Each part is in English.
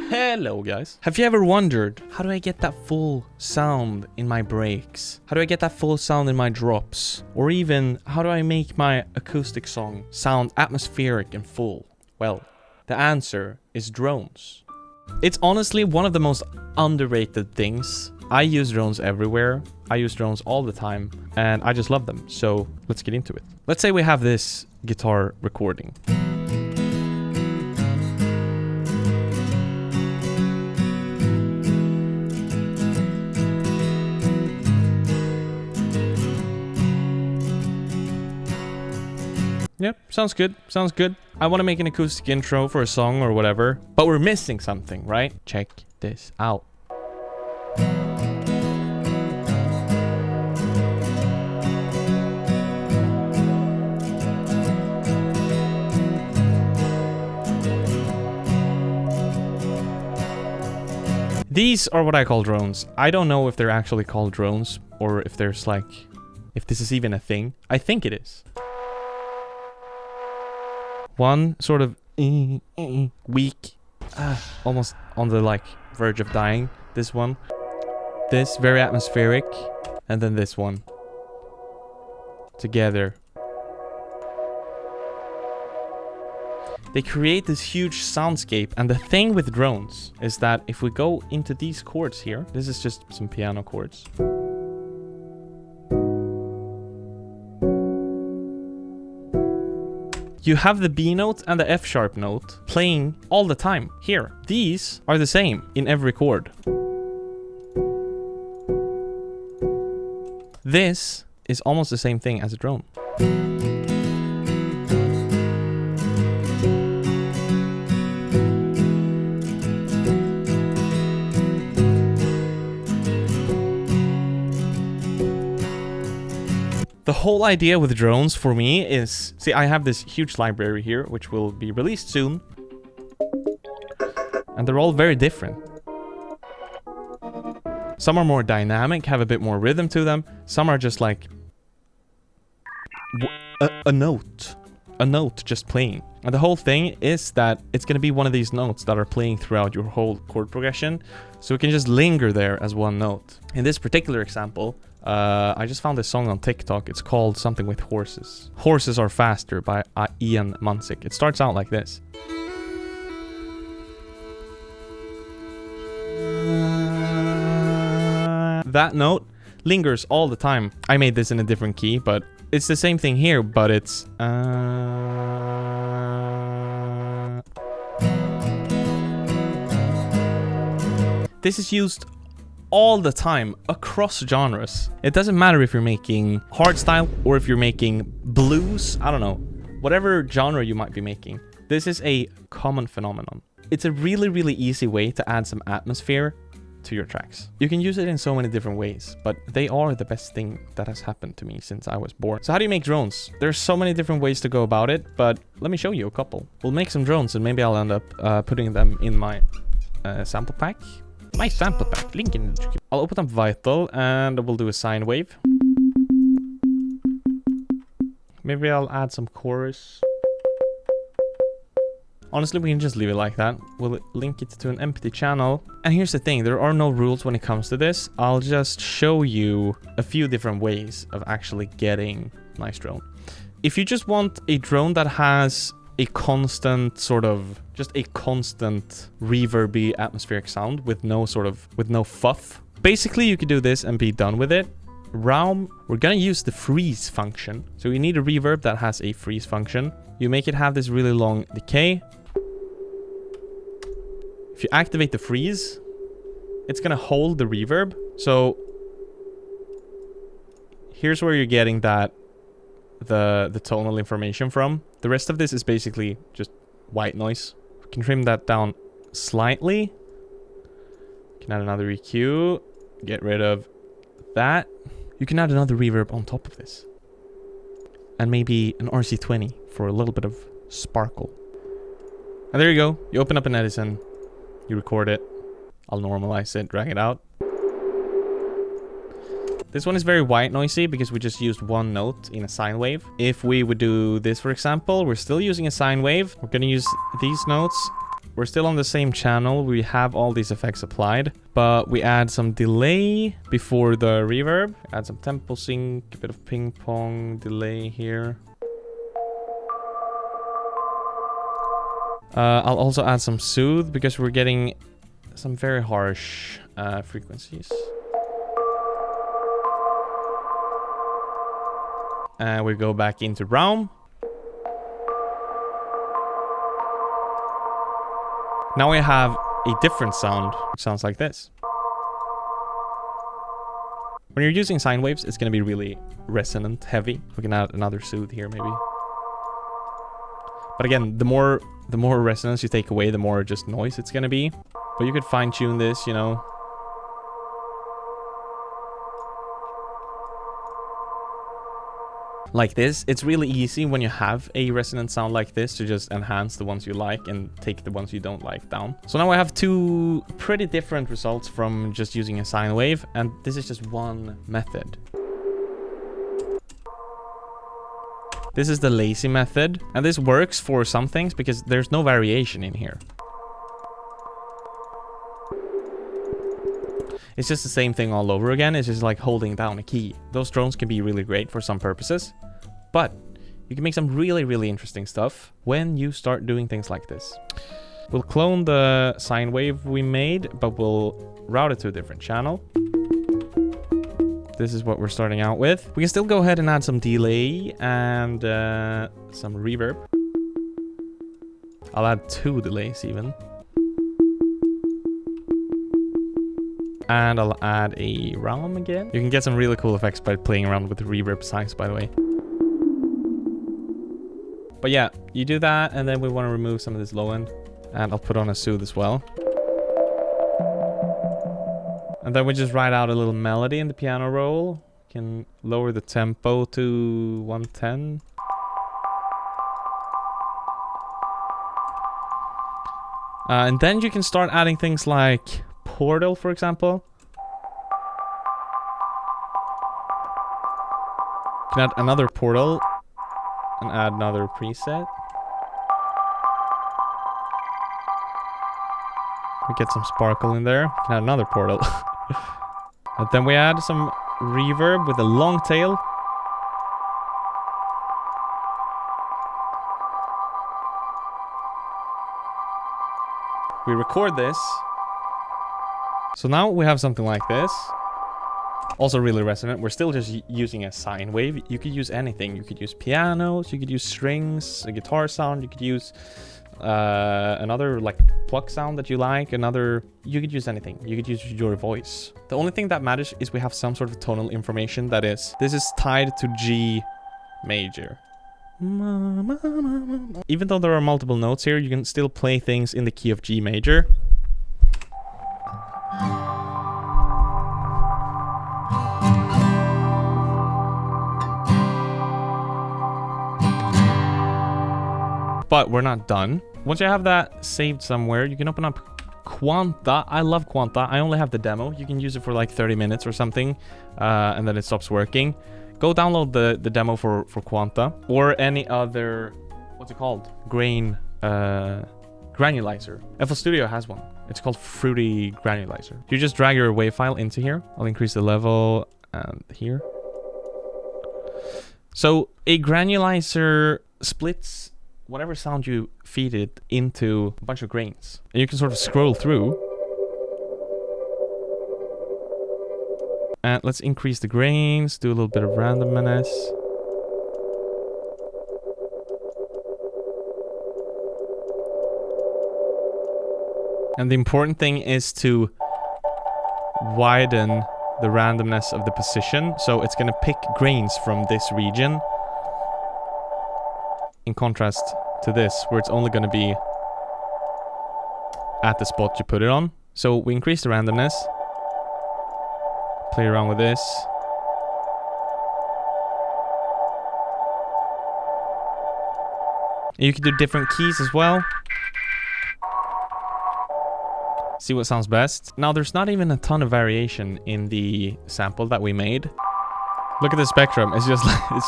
Hello guys. Have you ever wondered, how do I get that full sound in my breaks? How do I get that full sound in my drops? Or even, how do I make my acoustic song sound atmospheric and full? Well, the answer is drones. It's honestly one of the most underrated things. I use drones everywhere. I use drones all the time and I just love them. So let's get into it. Let's say we have this guitar recording. Yep, sounds good. Sounds good. I want to make an acoustic intro for a song or whatever, but we're missing something, right? Check this out. These are what I call drones. I don't know if they're actually called drones or if there's like, if this is even a thing. I think it is. One sort of weak, almost on the like verge of dying. This one, this very atmospheric, and then this one together. They create this huge soundscape, and the thing with drones is that if we go into these chords here, this is just some piano chords. You have the B note and the F sharp note playing all the time here. These are the same in every chord. This is almost the same thing as a drone. The whole idea with drones for me is, see, I have this huge library here, which will be released soon. And they're all very different. Some are more dynamic, have a bit more rhythm to them. Some are just like a note just playing. And the whole thing is that it's going to be one of these notes that are playing throughout your whole chord progression. So it can just linger there as one note. In this particular example, I just found this song on TikTok. It's called Something with Horses. Horses Are Faster by Ian Munsick. It starts out like this. That note lingers all the time. I made this in a different key, but it's the same thing here, but it's... This is used all the time across genres. It doesn't matter if you're making hardstyle or if you're making blues, I don't know, whatever genre you might be making. This is a common phenomenon. It's a really, really easy way to add some atmosphere to your tracks. You can use it in so many different ways, but they are the best thing that has happened to me since I was born. So how do you make drones? There's so many different ways to go about it, but let me show you a couple. We'll make some drones and maybe I'll end up putting them in my sample pack. My sample pack, link in the description. I'll open up Vital and we'll do a sine wave. Maybe I'll add some chorus. Honestly, we can just leave it like that. We'll link it to an empty channel. And here's the thing, there are no rules when it comes to this. I'll just show you a few different ways of actually getting a nice drone. If you just want a drone that has a constant sort of, just a constant reverby atmospheric sound with no fuff. Basically, you could do this and be done with it. Realm, we're gonna use the freeze function. So you need a reverb that has a freeze function. You make it have this really long decay. If you activate the freeze, it's gonna hold the reverb. So here's where you're getting that the tonal information from. The rest of this is basically just white noise. We can trim that down slightly. You can add another EQ. Get rid of that. You can add another reverb on top of this. And maybe an RC20 for a little bit of sparkle. And there you go. You open up an Edison. You record it. I'll normalize it, drag it out. This one is very white noisy because we just used one note in a sine wave. If we would do this, for example, we're still using a sine wave. We're going to use these notes We're still on the same channel. We have all these effects applied, but we add some delay before the reverb. Add some tempo sync, a bit of ping pong delay here. I'll also add some soothe because we're getting some very harsh frequencies. And we go back into realm. Now we have a different sound, which sounds like this. When you're using sine waves, it's going to be really resonant, heavy. We can add another soothe here, maybe. But again, the more resonance you take away, the more just noise it's going to be. But you could fine tune this, you know. Like this. It's really easy when you have a resonant sound like this to just enhance the ones you like and take the ones you don't like down. So now I have two pretty different results from just using a sine wave, and this is just one method. This is the lazy method, and this works for some things because there's no variation in here. It's just the same thing all over again. It's just like holding down a key. Those drones can be really great for some purposes, but you can make some really interesting stuff when you start doing things like this. We'll clone the sine wave we made, but we'll route it to a different channel. This is what we're starting out with. We can still go ahead and add some delay and some reverb. I'll add 2 delays even. And I'll add a realm again. You can get some really cool effects by playing around with the reverb size, by the way. But yeah, you do that, and then we want to remove some of this low end. And I'll put on a soothe as well. And then we just write out a little melody in the piano roll. Can lower the tempo to 110. And then you can start adding things like Portal, for example. You can add another portal and add another preset. We get some sparkle in there. You can add another portal. And then we add some reverb with a long tail. We record this. So now we have something like this. Also really resonant. We're still just using a sine wave. You could use anything. You could use pianos, you could use strings, a guitar sound, you could use another like pluck sound that you like, you could use anything. You could use your voice. The only thing that matters is we have some sort of tonal information that is, this is tied to G major. Even though there are multiple notes here, you can still play things in the key of G major. But we're not done. Once you have that saved somewhere, you can open up Quanta. I love Quanta. I only have the demo. You can use it for like 30 minutes or something, and then it stops working. Go download the demo for Quanta or any other, what's it called? Granulizer. FL Studio has one. It's called Fruity Granulizer. You just drag your WAV file into here. I'll increase the level and here. So a granulizer splits whatever sound you feed it into a bunch of grains. And you can sort of scroll through. And let's increase the grains, do a little bit of randomness. And the important thing is to widen the randomness of the position. So it's going to pick grains from this region. In contrast to this, where it's only going to be at the spot you put it on. So we increase the randomness. Play around with this. And you can do different keys as well. See what sounds best. Now there's not even a ton of variation in the sample that we made. Look at the spectrum. It's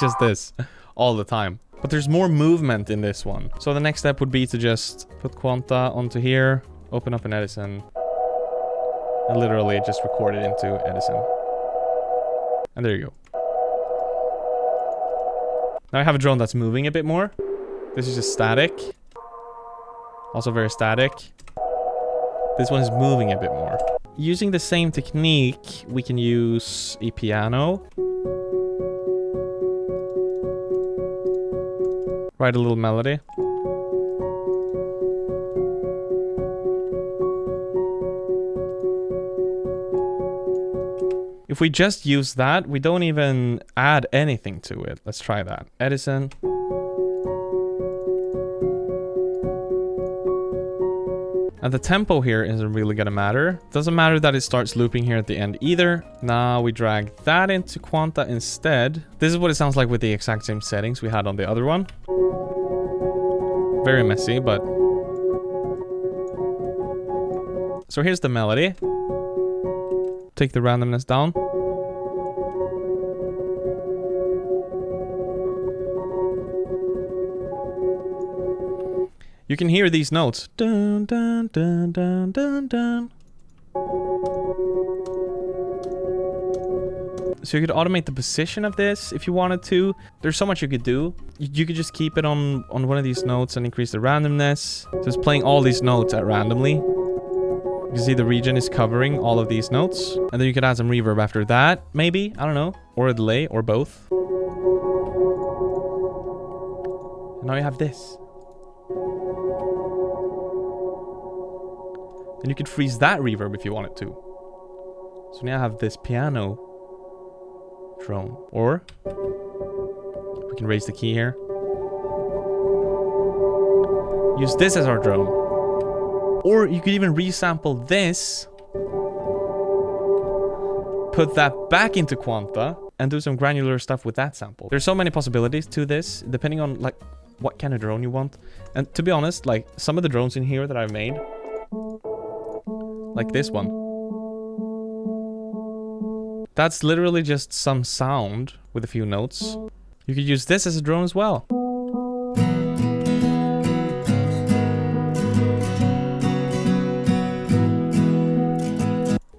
just this all the time. But there's more movement in this one. So the next step would be to just put Quanta onto here, open up an Edison, and literally just record it into Edison. And there you go. Now I have a drone that's moving a bit more. This is just static. Also very static. This one is moving a bit more. Using the same technique, we can use a piano. Write a little melody. If we just use that, we don't even add anything to it. Let's try that. Edison. And the tempo here isn't really gonna matter. Doesn't matter that it starts looping here at the end either. Now we drag that into Quanta instead. This is what it sounds like with the exact same settings we had on the other one. Very messy, but... So here's the melody. Take the randomness down. You can hear these notes. Dun, dun, dun, dun, dun, dun. So you could automate the position of this if you wanted to. There's so much you could do. You could just keep it on one of these notes and increase the randomness. So it's playing all these notes at randomly. You can see the region is covering all of these notes. And then you could add some reverb after that, maybe. I don't know. Or a delay, or both. And now you have this. And you could freeze that reverb if you wanted to. So now I have this piano drone. Or we can raise the key here. Use this as our drone. Or you could even resample this, put that back into Quanta, and do some granular stuff with that sample. There's so many possibilities to this, depending on like what kind of drone you want. And to be honest, like some of the drones in here that I've made, like this one, that's literally just some sound with a few notes. You could use this as a drone as well.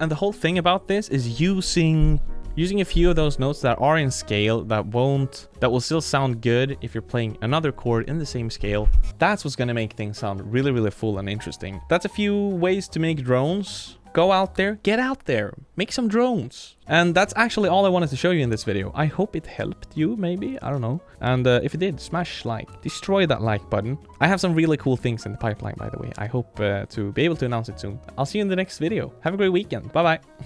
And the whole thing about this is using a few of those notes that are in scale that will still sound good if you're playing another chord in the same scale. That's what's gonna make things sound really, really full and interesting. That's a few ways to make drones. Go out there, get out there, make some drones. And that's actually all I wanted to show you in this video. I hope it helped you, maybe, I don't know. And if it did, smash like, destroy that like button. I have some really cool things in the pipeline, by the way. I hope to be able to announce it soon. I'll see you in the next video. Have a great weekend. Bye bye.